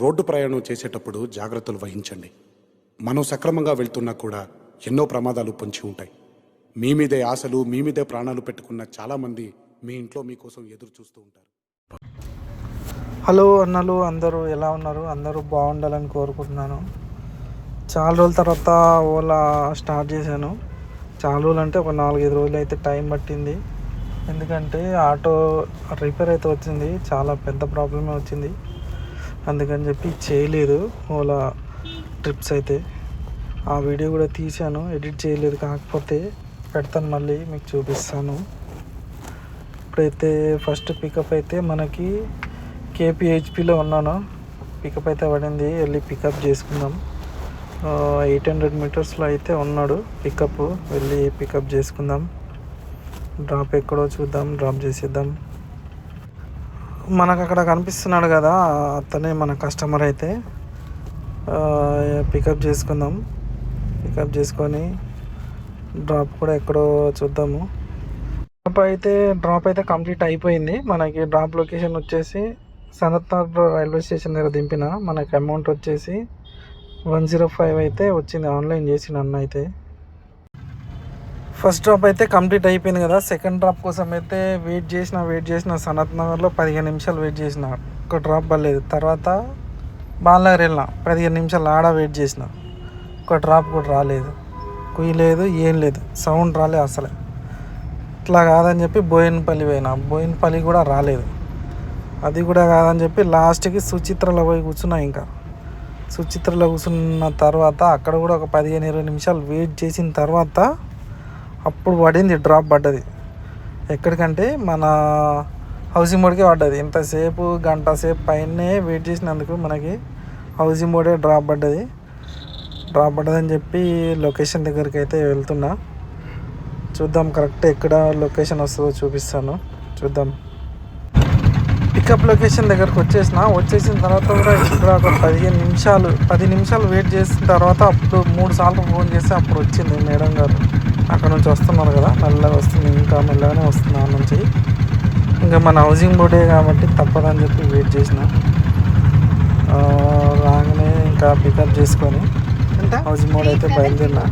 Road ప్రయాణం చేసేటప్పుడు జాగ్రత్తలు వహించండి. మనం సక్రమంగా వెళ్తున్నా కూడా ఎన్నో ప్రమాదాలు పొంచి ఉంటాయి. మీ మీదే ఆశలు, మీ మీదే ప్రాణాలు పెట్టుకున్న చాలామంది మీ ఇంట్లో మీకోసం ఎదురు చూస్తూ ఉంటారు. హలో అన్నలు, అందరూ ఎలా ఉన్నారు? అందరూ బాగుండాలని కోరుకుంటున్నాను. చాలా రోజుల తర్వాత ఓలా స్టార్ట్ చేశాను. చాలా రోజులు అంటే ఒక 4-5 రోజులు అయితే టైం పట్టింది. ఎందుకంటే ఆటో రిపేర్ అయితే వచ్చింది, చాలా పెద్ద ప్రాబ్లమే వచ్చింది. అందుకని చెప్పి చేయలేదు ఓలా ట్రిప్స్ అయితే. ఆ వీడియో కూడా తీశాను, ఎడిట్ చేయలేదు. కాకపోతే పెడతాను, మళ్ళీ మీకు చూపిస్తాను. ఇప్పుడైతే ఫస్ట్ పికప్ అయితే మనకి కేపీహెచ్పిలో ఉన్నాను. పికప్ అయితే పడింది, వెళ్ళి పికప్ చేసుకుందాం. 800 మీటర్స్లో అయితే ఉన్నాడు పికప్, వెళ్ళి పికప్ చేసుకుందాం. డ్రాప్ ఎక్కడో చూద్దాం, డ్రాప్ చేసేద్దాం. మనకు అక్కడ కనిపిస్తున్నాడు కదా, అతనే మన కస్టమర్. అయితే పికప్ చేసుకుందాం. పికప్ చేసుకొని డ్రాప్ కూడా ఎక్కడో చూద్దాము. డ్రాప్ అయితే కంప్లీట్ అయిపోయింది. మనకి డ్రాప్ లొకేషన్ వచ్చేసి సనత్నగర్ రైల్వే స్టేషన్ దగ్గర దింపిన. మనకి అమౌంట్ వచ్చేసి 105 అయితే వచ్చింది, ఆన్లైన్ చేసిన అన్న. అయితే ఫస్ట్ డ్రాప్ అయితే కంప్లీట్ అయిపోయింది కదా. సెకండ్ డ్రాప్ కోసం అయితే వెయిట్ చేసిన సనత్నగర్లో 15 నిమిషాలు వెయిట్ చేసిన, ఒక డ్రాప్ పడలేదు. తర్వాత బాలనగర్ వెళ్ళిన, 15 నిమిషాలు ఆడ వెయిట్ చేసిన, ఒక డ్రాప్ కూడా రాలేదు. కుయ్యలేదు, ఏం లేదు, సౌండ్ రాలేదు అసలే. ఇట్లా కాదని చెప్పి బోయినపల్లి పోయినా, బోయినపల్లి కూడా రాలేదు. అది కూడా కాదని చెప్పి లాస్ట్కి సుచిత్రలో పోయి కూర్చున్నా. ఇంకా సుచిత్రలో కూర్చున్న తర్వాత అక్కడ కూడా ఒక 15-20 నిమిషాలు వెయిట్ చేసిన తర్వాత అప్పుడు పడింది, డ్రాప్ పడ్డది. ఎక్కడికంటే మన హౌసింగ్ బోర్డ్కే పడ్డది. ఇంతసేపు గంట సేపు పైనే వెయిట్ చేసినందుకు మనకి హౌసింగ్ బోర్డే డ్రాప్ పడ్డదని చెప్పి లొకేషన్ దగ్గరికి అయితే వెళ్తున్నా. చూద్దాం కరెక్ట్ ఎక్కడ లొకేషన్ వస్తుందో చూపిస్తాను, చూద్దాం. పికప్ లొకేషన్ దగ్గరకు వచ్చేసిన తర్వాత కూడా ఇక్కడ ఒక 10 నిమిషాలు వెయిట్ చేసిన తర్వాత అప్పుడు 3 సార్లు ఫోన్ చేస్తే అప్పుడు వచ్చింది మేడం గారు. అక్కడ నుంచి వస్తున్నారు కదా, మెల్లగా వస్తుంది, ఇంకా మెల్లగానే వస్తుంది ఆ నుంచి. ఇంకా మన హౌసింగ్ బోర్డే కాబట్టి తప్పదని చెప్పి వెయిట్ చేసిన. రాగానే ఇంకా పికప్ చేసుకొని హౌసింగ్ బోర్డ్ అయితే బయలుదేరిన.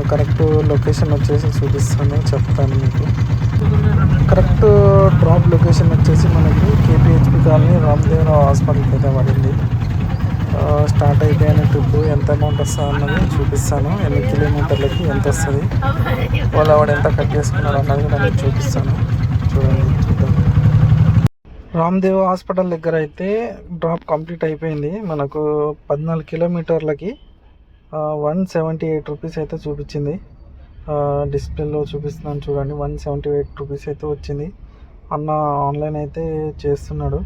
కరెక్ట్ లొకేషన్ వచ్చేసి చూపిస్తాను, చెప్తాను మీకు. కరెక్ట్ డ్రాప్ లొకేషన్ వచ్చేసి మనకి కేపీహెచ్పి కాలనీ రామదేవరావు హాస్పిటల్కి అయితే పడింది. స్టార్ట్ అయిపోయిన ట్రిప్ ఎంత అమౌంట్ వస్తుంది అన్నది చూపిస్తాను, ఎన్ని కిలోమీటర్లకి ఎంత వస్తుంది, వాడు ఎంత కట్ చేసుకున్నాడు అన్నది కూడా నేను చూపిస్తాను. చూద్దాం. రామదేవ్ హాస్పిటల్ దగ్గర అయితే డ్రాప్ కంప్లీట్ అయిపోయింది. మనకు 14 కిలోమీటర్లకి 178 రూపీస్ అయితే చూపించింది. డిస్ప్లేలో చూపిస్తున్నాను చూడండి, 178 రూపీస్ అయితే వచ్చింది. అన్న ఆన్లైన్ అయితే చేస్తున్నాడు,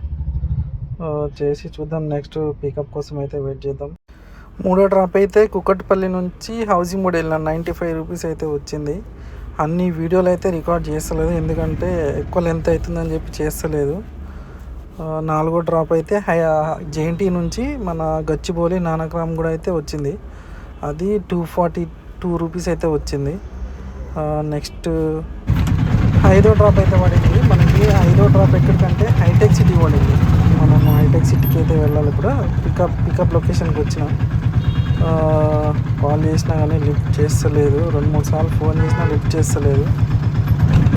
చేసి చూద్దాం. నెక్స్ట్ పికప్ కోసం అయితే వెయిట్ చేద్దాం. మూడో డ్రాప్ అయితే కుకట్పల్లి నుంచి హౌసింగ్ బోర్డ్ వెళ్ళిన, 95 రూపీస్ అయితే వచ్చింది. అన్ని వీడియోలు అయితే రికార్డ్ చేస్తలేదు, ఎందుకంటే ఎక్కువ లెంత్ అవుతుందని చెప్పి చేస్తలేదు. నాలుగో డ్రాప్ అయితే జేఎన్టీ నుంచి మన గచ్చిబౌలి నానక్రామ్ కూడా అయితే వచ్చింది. అది 242 రూపీస్ అయితే వచ్చింది. నెక్స్ట్ ఐదో డ్రాప్ అయితే పడింది మనకి. ఐదో డ్రాప్ ఎక్కడికంటే హైటెక్ సిటీ పడింది. మనం హైటెక్ సిటీకి అయితే వెళ్ళాలి. ఇప్పుడు పికప్ లొకేషన్కి వచ్చిన, కాల్ చేసినా కానీ లిఫ్ట్ చేస్తలేదు. 2-3 సార్లు ఫోన్ చేసినా లిఫ్ట్ చేస్తలేదు.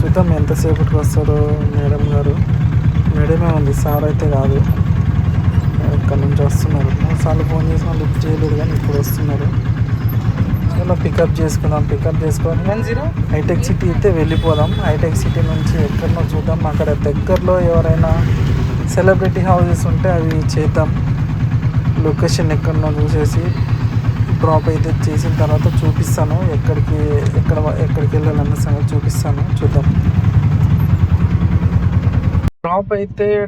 చూద్దాం ఎంతసేపటికి వస్తారో మేడం గారు. మేడమే ఉంది, సార్ అయితే కాదు. ఇక్కడ నుంచి వస్తున్నారు. 3 సార్లు ఫోన్ చేసినా లిఫ్ట్ చేయలేదు, కానీ ఇప్పుడు వస్తున్నారు. ఇలా పికప్ చేసుకుందాం. పికప్ చేసుకొని హైటెక్ సిటీ అయితే వెళ్ళిపోదాం. హైటెక్ సిటీ నుంచి ఎక్కడనో చూద్దాం, అక్కడ దగ్గరలో ఎవరైనా సెలబ్రిటీ హౌసెస్ ఉంటే అవి చేద్దాం. లొకేషన్ ఎక్కడనో చూసేసి డ్రాప్ అయితే చేసిన తర్వాత చూపిస్తాను, ఎక్కడికి వెళ్ళాలన్న సంగతి చూపిస్తాను. చూద్దాం.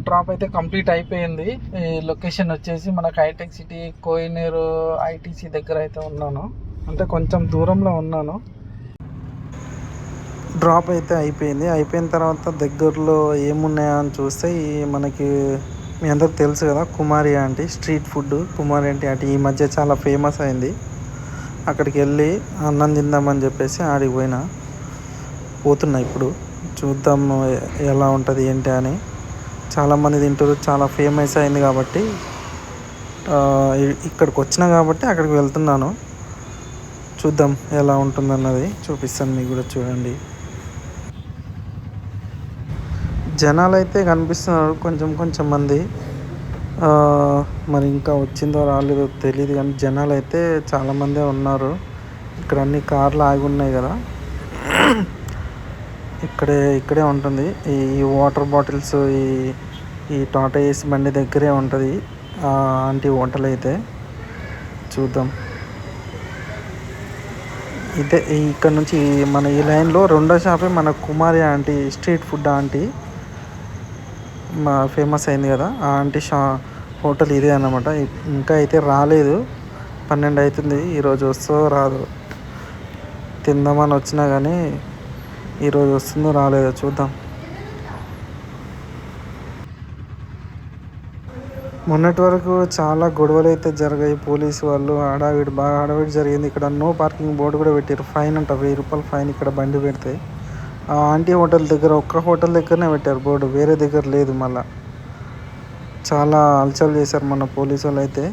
డ్రాప్ అయితే కంప్లీట్ అయిపోయింది. ఈ లొకేషన్ వచ్చేసి మనకు హైటెక్ సిటీ కోహినూరు ఐటీసీ దగ్గర అయితే ఉన్నాను, అంటే కొంచెం దూరంలో ఉన్నాను. డ్రాప్ అయితే అయిపోయిన తర్వాత దగ్గరలో ఏమున్నాయా అని చూస్తే మనకి మీ అందరికి తెలుసు కదా, కుమారి ఆంటీ స్ట్రీట్ ఫుడ్. కుమారి ఆంటీ ఈ మధ్య చాలా ఫేమస్ అయింది. అక్కడికి వెళ్ళి అన్నం తిందామని చెప్పేసి ఆడికి పోతున్నా. ఇప్పుడు చూద్దాం ఎలా ఉంటుంది ఏంటి అని. చాలామంది తింటారు, చాలా ఫేమస్ అయింది కాబట్టి ఇక్కడికి వచ్చినా కాబట్టి అక్కడికి వెళ్తున్నాను. చూద్దాం ఎలా ఉంటుందన్నది చూపిస్తాను మీకు కూడా, చూడండి. జనాలు అయితే కనిపిస్తున్నారు కొంచెం మంది. మరి ఇంకా వచ్చిందో రాలేదో తెలియదు, కానీ జనాలు అయితే చాలామందే ఉన్నారు. ఇక్కడ అన్ని కార్లు ఆగి ఉన్నాయి కదా, ఇక్కడే ఉంటుంది. ఈ వాటర్ బాటిల్స్, ఈ టాటా ఏసీ బండి దగ్గరే ఉంటుంది ఆంటీ హోటల్ అయితే. చూద్దాం. ఇదే ఇక్కడ నుంచి మన ఈ లైన్లో రెండో షాపే మన కుమారి ఆంటీ స్ట్రీట్ ఫుడ్ ఆంటీ, మా ఫేమస్ అయింది కదా ఆ ఆంటీ హోటల్ ఇదే అన్నమాట. ఇంకా అయితే రాలేదు, 12 అవుతుంది. ఈరోజు వస్తుందో రాదు, తిందామని వచ్చినా కానీ ఈరోజు వస్తుందో రాలేదో చూద్దాం. మొన్నటి వరకు చాలా గొడవలు అయితే జరిగాయి. పోలీసు వాళ్ళు బాగా హడావిడి జరిగింది. ఇక్కడ నో పార్కింగ్ బోర్డు కూడా పెట్టారు. ఫైన్ అంట, 1000 రూపాయలు ఫైన్ ఇక్కడ బండి పెడితే. ఆ ఆంటీ హోటల్ దగ్గర, ఒక్క హోటల్ దగ్గరనే పెట్టారు బోర్డు, వేరే దగ్గర లేదు. మళ్ళీ చాలా అలచల్ చేశారు మన పోలీసు వాళ్ళు అయితే.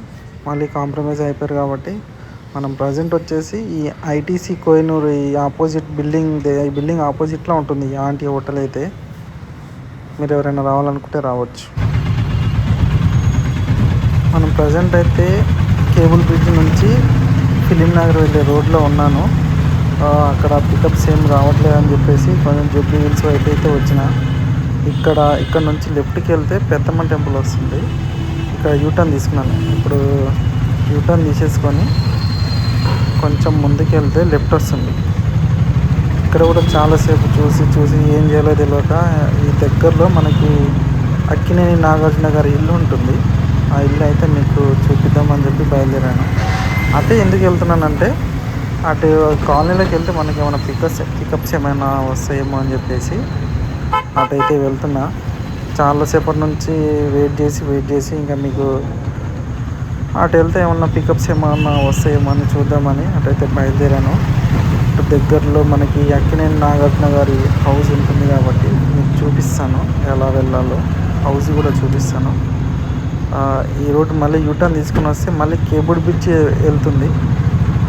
మళ్ళీ కాంప్రమైజ్ అయిపోయారు కాబట్టి మనం ప్రజెంట్ వచ్చేసి ఈ ఐటీసీ కోహినూర్ ఈ ఆపోజిట్ ఈ బిల్డింగ్ ఆపోజిట్లో ఉంటుంది ఈ ఆంటీ హోటల్ అయితే. మీరు ఎవరైనా రావాలనుకుంటే రావచ్చు. మనం ప్రజెంట్ అయితే కేబుల్ బ్రిడ్జ్ నుంచి ఫిలిం నగర్ వెళ్ళే రోడ్లో ఉన్నాను. అక్కడ పికప్స్ ఏం రావట్లేదు అని చెప్పేసి కొంచెం జూబ్లీ హిల్స్ వైపు అయితే వచ్చిన. ఇక్కడ నుంచి లెఫ్ట్కి వెళ్తే పెద్దమ్మ టెంపుల్ వస్తుంది. ఇక్కడ యూటర్న్ తీసుకున్నాను. ఇప్పుడు యూటర్న్ తీసేసుకొని కొంచెం ముందుకు వెళ్తే లెఫ్ట్ వస్తుంది. ఇక్కడ కూడా చాలాసేపు చూసి ఏం చేయాలో తెలియక ఈ దగ్గరలో మనకి అక్కినేని నాగార్జున గారి ఇల్లు ఉంటుంది. ఆ ఇల్లు అయితే మీకు చూపిద్దామని చెప్పి బయలుదేరాను. అంటే ఎందుకు వెళ్తున్నానంటే అటు కాలనీలోకి వెళ్తే మనకి ఏమైనా పికప్స్ ఏమైనా వస్తాయేమో అని చెప్పేసి అటైతే వెళ్తున్నా. చాలాసేపటి నుంచి వెయిట్ చేసి ఇంకా మీకు అటు వెళ్తే ఏమన్నా పికప్స్ ఏమన్నా వస్తాయేమో అని చూద్దామని అటైతే బయలుదేరాను. ఇటు దగ్గరలో మనకి అక్కినేని నాగార్జున గారి హౌస్ ఉంటుంది కాబట్టి మీకు చూపిస్తాను ఎలా వెళ్ళాలో, హౌస్ కూడా చూపిస్తాను. ఈ రోడ్డు మళ్ళీ యూటర్న్ తీసుకుని వస్తే మళ్ళీ కేబుల్ బ్రిడ్జ్ వెళ్తుంది.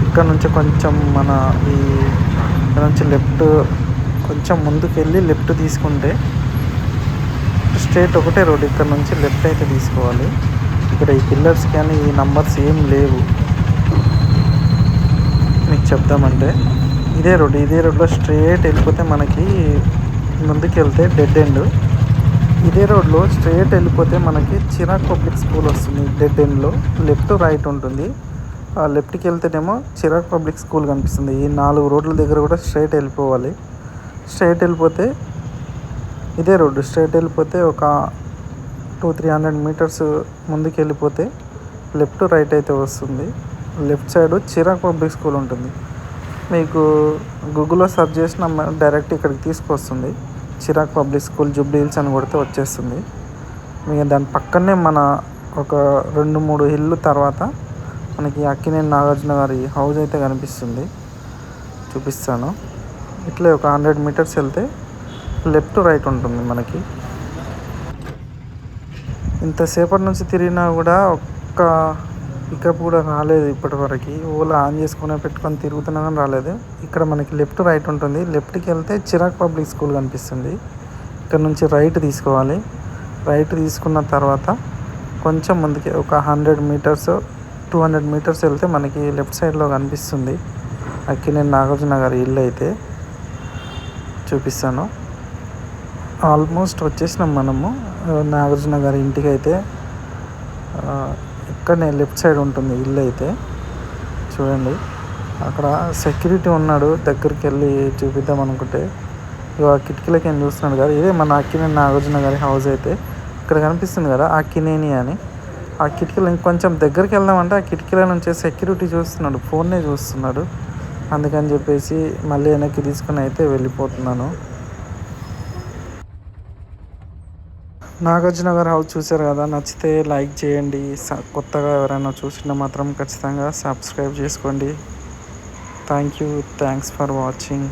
ఇక్కడ నుంచి కొంచెం ఇక్కడ నుంచి లెఫ్ట్ కొంచెం ముందుకు వెళ్ళి లెఫ్ట్ తీసుకుంటే స్ట్రైట్ ఒకటే రోడ్. ఇక్కడ నుంచి లెఫ్ట్ అయితే తీసుకోవాలి. ఇక్కడ ఈ పిల్లర్స్ కానీ ఈ నంబర్స్ ఏం లేవు. మీకు చెప్దామంటే ఇదే రోడ్లో స్ట్రైట్ వెళ్ళిపోతే మనకి ముందుకు వెళ్తే డెడ్ ఎండ్. ఇదే రోడ్లో స్ట్రైట్ వెళ్ళిపోతే మనకి చిరాగ్ పబ్లిక్ స్కూల్ వస్తుంది. డెడ్ ఎండ్లో లెఫ్ట్ రైట్ ఉంటుంది. ఆ లెఫ్ట్కి వెళ్తేనేమో చిరాగ్ పబ్లిక్ స్కూల్ కనిపిస్తుంది. ఈ 4 రోడ్ల దగ్గర కూడా స్ట్రైట్ వెళ్ళిపోవాలి. స్ట్రైట్ వెళ్ళిపోతే ఇదే రోడ్డు. స్ట్రైట్ వెళ్ళిపోతే ఒక 200-300 మీటర్స్ ముందుకు వెళ్ళిపోతే లెఫ్ట్ రైట్ అయితే వస్తుంది. Left side Chirag public school ఉంటుంది. మీకు గూగుల్లో సెర్చ్ చేసిన డైరెక్ట్ ఇక్కడికి తీసుకొస్తుంది. Chirag public school Jubilee hills అని కొడితే వచ్చేస్తుంది. మీకు దాని పక్కనే మన ఒక 2-3 ఇల్లు తర్వాత మనకి అక్కినేని నాగార్జున గారి హౌస్ అయితే కనిపిస్తుంది. చూపిస్తాను. ఇట్లే ఒక 100 మీటర్స్ వెళ్తే లెఫ్ట్ రైట్ ఉంటుంది మనకి. ఇంతసేపటి నుంచి తిరిగినా కూడా ఒక్క పికప్ కూడా రాలేదు ఇప్పటివరకు. ఓలా ఆన్ చేసుకుని పెట్టుకొని తిరుగుతున్నా కానీ రాలేదు. ఇక్కడ మనకి లెఫ్ట్ రైట్ ఉంటుంది. లెఫ్ట్కి వెళ్తే చిరాగ్ పబ్లిక్ స్కూల్ కనిపిస్తుంది. ఇక్కడ నుంచి రైట్ తీసుకోవాలి. రైట్ తీసుకున్న తర్వాత కొంచెం ముందుకి ఒక 100-200 మీటర్స్ వెళ్తే మనకి లెఫ్ట్ సైడ్లో కనిపిస్తుంది అక్కినేని నాగార్జున గారి ఇల్లు అయితే. చూపిస్తాను. ఆల్మోస్ట్ వచ్చేసినాం మనము నాగార్జున గారి ఇంటికి అయితే. ఇక్కడనే లెఫ్ట్ సైడ్ ఉంటుంది ఇల్లు అయితే. చూడండి, అక్కడ సెక్యూరిటీ ఉన్నాడు. దగ్గరికి వెళ్ళి చూపిద్దాం అనుకుంటే ఆ కిటికీలకి ఏం చూస్తున్నాడు కదా, ఇదే మన అక్కినేని నాగార్జున గారి హౌస్ అయితే. ఇక్కడ కనిపిస్తుంది కదా అక్కినేని అని. ఆ కిటికీలో ఇంకొంచెం దగ్గరికి వెళ్దామంటే ఆ కిటికీల నుంచి సెక్యూరిటీ చూస్తున్నాడు, ఫోన్నే చూస్తున్నాడు. అందుకని చెప్పేసి మళ్ళీ వెనక్కి తీసుకుని అయితే వెళ్ళిపోతున్నాను. నాగార్జున గారి హౌస్ చూశారు కదా, నచ్చితే లైక్ చేయండి. కొత్తగా ఎవరైనా చూసినా మాత్రం ఖచ్చితంగా సబ్స్క్రైబ్ చేసుకోండి. Thanks for watching.